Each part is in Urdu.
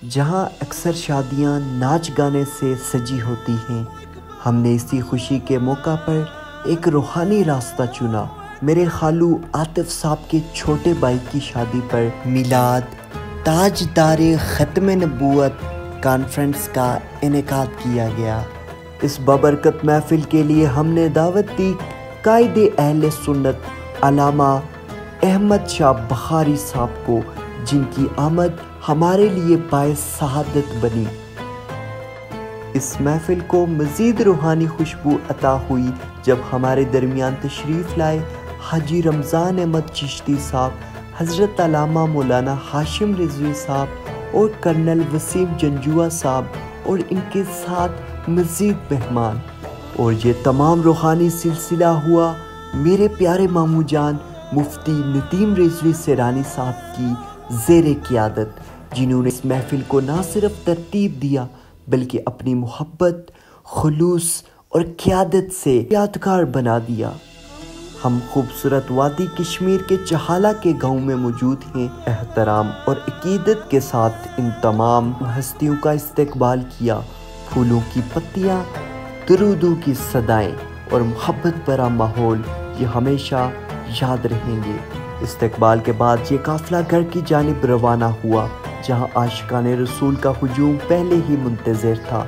جہاں اکثر شادیاں ناچ گانے سے سجی ہوتی ہیں، ہم نے اسی خوشی کے موقع پر ایک روحانی راستہ چنا۔ میرے خالو عاطف صاحب کے چھوٹے بھائی کی شادی پر میلاد تاجدار ختم نبوت کانفرنس کا انعقاد کیا گیا۔ اس بابرکت محفل کے لیے ہم نے دعوت دی قائد اہل سنت علامہ احمد شاہ بخاری صاحب کو، جن کی آمد ہمارے لیے باعث سعادت بنی۔ اس محفل کو مزید روحانی خوشبو عطا ہوئی جب ہمارے درمیان تشریف لائے حاجی رمضان احمد چشتی صاحب، حضرت علامہ مولانا ہاشم رضوی صاحب اور کرنل وسیم جنجوعہ صاحب اور ان کے ساتھ مزید مہمان، اور یہ تمام روحانی سلسلہ ہوا میرے پیارے ماموں جان مفتی ندیم رضوی سیرانی صاحب کی زیر قیادت، جنہوں نے اس محفل کو نہ صرف ترتیب دیا بلکہ اپنی محبت، خلوص اور قیادت سے یادگار بنا دیا۔ ہم خوبصورت وادی کشمیر کے چہالہ کے گاؤں میں موجود ہیں۔ احترام اور عقیدت کے ساتھ ان تمام ہستیوں کا استقبال کیا۔ پھولوں کی پتیاں، درودوں کی صدائیں اور محبت بھرا ماحول یہ ہمیشہ یاد رہیں گے۔ استقبال کے بعد یہ قافلہ گھر کی جانب روانہ ہوا، جہاں عاشقان رسول کا ہجوم پہلے ہی منتظر تھا۔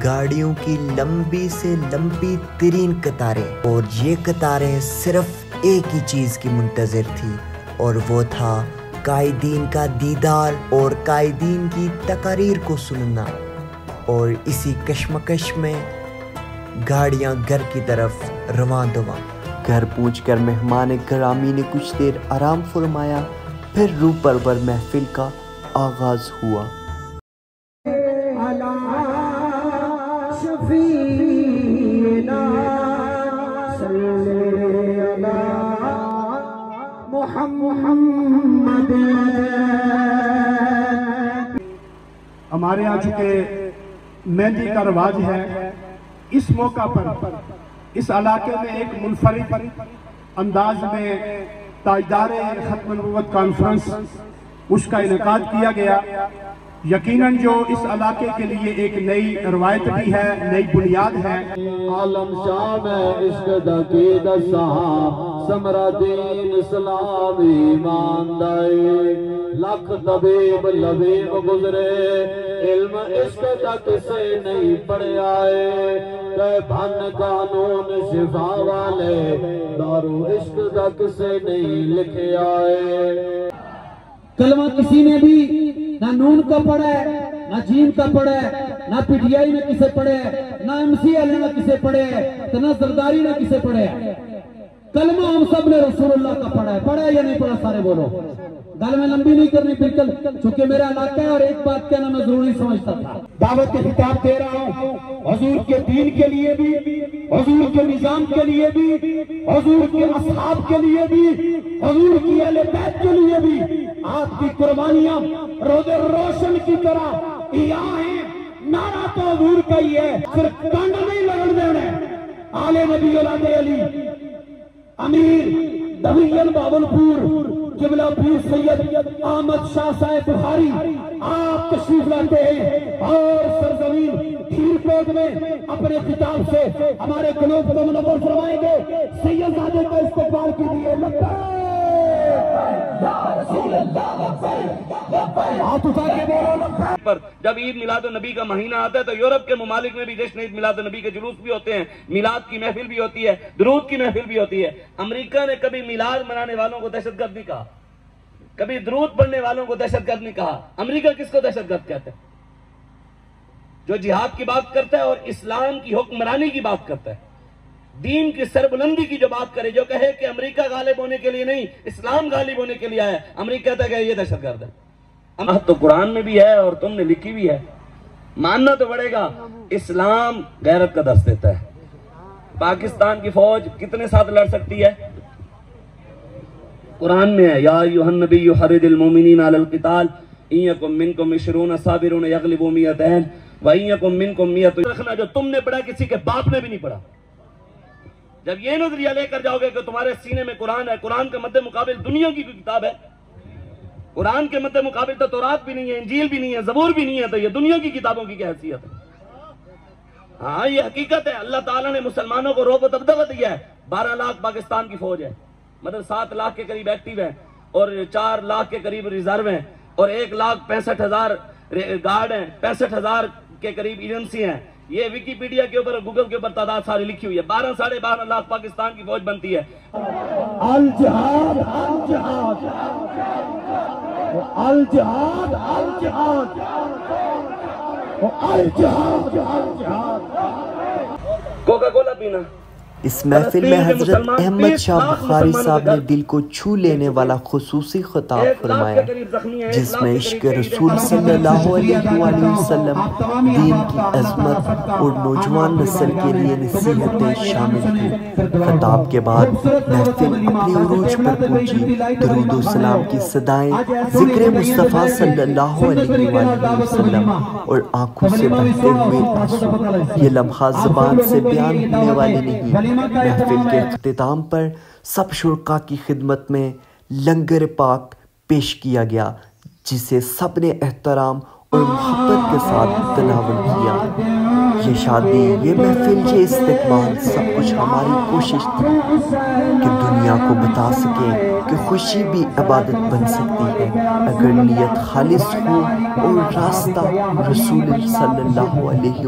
گاڑیوں کی لمبی سے لمبی ترین قطاریں، اور یہ قطاریں صرف ایک ہی چیز کی منتظر تھی، اور وہ تھا قائدین کا دیدار اور قائدین کی تقاریر کو سننا۔ اور اسی کشمکش میں گاڑیاں گھر کی طرف رواں دواں۔ گھر پہنچ کر مہمان گرامی نے کچھ دیر آرام فرمایا، پھر روح پرور محفل کا آغاز ہوا۔ ہمارے یہاں چونکہ مہندی کا رواج ہے، اس موقع پر اس علاقے میں ایک منفرد انداز میں تاجدار ختم نبوت کانفرنس اس کا انعقاد کیا گیا۔ یقیناً جو اس علاقے کے لیے ایک نئی روایت بھی ہے، نئی بنیاد ہے۔ عالم شاہ میں عشق دقید صاحب سمرہ دین اسلام ایمان دائی، لکھ طبیب لبیب گزرے علم عشق تک سے نہیں پڑے آئے، کہ بھن قانون شفا والے دارو عشق تک سے نہیں لکھے آئے۔ کلمہ کسی نے بھی نہ نون کا پڑھا ہے، نہ جیم کا پڑھا ہے، نہ پی ٹی آئی نے کسے پڑھے ہے، نہ ایم سی ایل نے کسے پڑھے ہے، نہ زرداری نے کسے پڑھے ہے۔ کلمہ ہم سب نے رسول اللہ کا پڑھا ہے یا نہیں پڑھا؟ سارے بولو۔ گل میں لمبی نہیں کرنی بالکل، چونکہ میرا علاقہ ہے اور ایک بات کہنا میں ضروری سمجھتا تھا۔ دعوت کے خطاب دے رہا ہوں حضور کے دین کے لیے بھی، حضور کے نظام کے لیے بھی، حضور کے اصحاب کے لیے بھی، حضور کی اہل بیت کے لیے بھی۔ آپ کی قربانیاں روز روشن کی طرح یہاں ہیں۔ نعرہ تو حضور کا ہی ہے، صرف کنڈ نہیں لگن دینے۔ آل نبی اولاد علی امیر دھویل باولپور قبلہ پیر سید احمد شاہ صاحب بخاری آپ تشریف لاتے ہیں، اور سرزمین کھیرکوٹ میں اپنے خطاب سے ہمارے قلوب کو منور فرمائیں گے۔ سید زادے کا استقبال کیجیے۔ پر جب عید میلاد النبی کا مہینہ آتا ہے تو یورپ کے ممالک میں بھی جشن عید میلاد النبی کے جلوس بھی ہوتے ہیں، میلاد کی محفل بھی ہوتی ہے، درود کی محفل بھی ہوتی ہے۔ امریکہ نے کبھی میلاد منانے والوں کو دہشت گرد نہیں کہا، کبھی درود پڑھنے والوں کو دہشت گرد نہیں کہا۔ امریکہ کس کو دہشت گرد کہتا ہے؟ جو جہاد کی بات کرتا ہے اور اسلام کی حکمرانی کی بات کرتا ہے، دین کی سربلندی کی جو بات کرے، جو کہے کہ امریکہ غالب ہونے کے لیے نہیں، اسلام غالب ہونے کے لیے آیا ہے، امریکہ کہتا ہے کہ یہ دہشت گرد ہے۔ تو قرآن میں بھی ہے اور تم نے لکھی بھی ہے، ماننا تو پڑے گا۔ اسلام غیرت کا درس دیتا ہے۔ پاکستان کی فوج کتنے ساتھ لڑ سکتی ہے؟ قرآن میں ہے، یا ایھا النبی حرض المؤمنین علی القتال ان یکن منکم 20 صابرون یغلبوا 200 وان یکن منکم 100۔ رکھنا جو تم نے پڑھا کسی کے باپ نے بھی نہیں پڑھا۔ جب یہ نظریہ لے کر جاؤ گے کہ تمہارے سینے میں قرآن ہے، قرآن کا مد مقابل دنیا کی کوئی کتاب ہے، قرآن کے مد مقابل تو تورات بھی نہیں ہے، انجیل بھی نہیں ہے، زبور بھی نہیں ہے، تو یہ دنیا کی کتابوں کی کیا حیثیت ہے؟ ہاں یہ حقیقت ہے. اللہ تعالیٰ نے مسلمانوں کو رعب و دبدبہ دیا ہے. 12 لاکھ پاکستان کی فوج ہے، مطلب 7 لاکھ کے قریب ایکٹیو ہیں اور 4 لاکھ کے قریب ریزرو ہیں اور 1,65,000 گارڈ ہیں، 65,000 کے قریب ایجنسی ہیں. یہ ویکیپیڈیا کے اوپر گوگل کے اوپر تعداد ساری لکھی ہوئی ہے. 12 ساڑھے 12 لاکھ پاکستان کی فوج بنتی ہے. الجہاد الجہاد الجہاد الجہاد الجہاد الجہاد. کوکا کولا پینا. اس محفل میں حضرت احمد شاہ بخاری صاحب نے دل کو چھو لینے والا خصوصی خطاب فرمایا، جس میں عشق رسول صلی اللہ علیہ وآلہ وسلم، دین کی عظمت اور نوجوان نسل کے لیے نصیحتیں شامل تھیں. خطاب کے بعد محفل اپنی عروج پر پہنچی. درود و سلام کی صدائیں ذکر مصطفیٰ صلی اللہ علیہ وآلہ وسلم اور آنکھوں سے بہتے ہوئے آنسو، یہ لمحات زبان سے بیان ہونے والے نہیں. محفل کے اختتام پر سب شرکا کی خدمت میں لنگر پاک پیش کیا گیا، جسے سب نے احترام اور محبت کے ساتھ تناول کیا. یہ شادی، یہ محفل، یہ استقبال، سب کچھ ہماری کوشش تھی کہ دنیا کو بتا سکیں کہ خوشی بھی عبادت بن سکتی ہے اگر نیت خالص ہو اور راستہ رسول صلی اللہ علیہ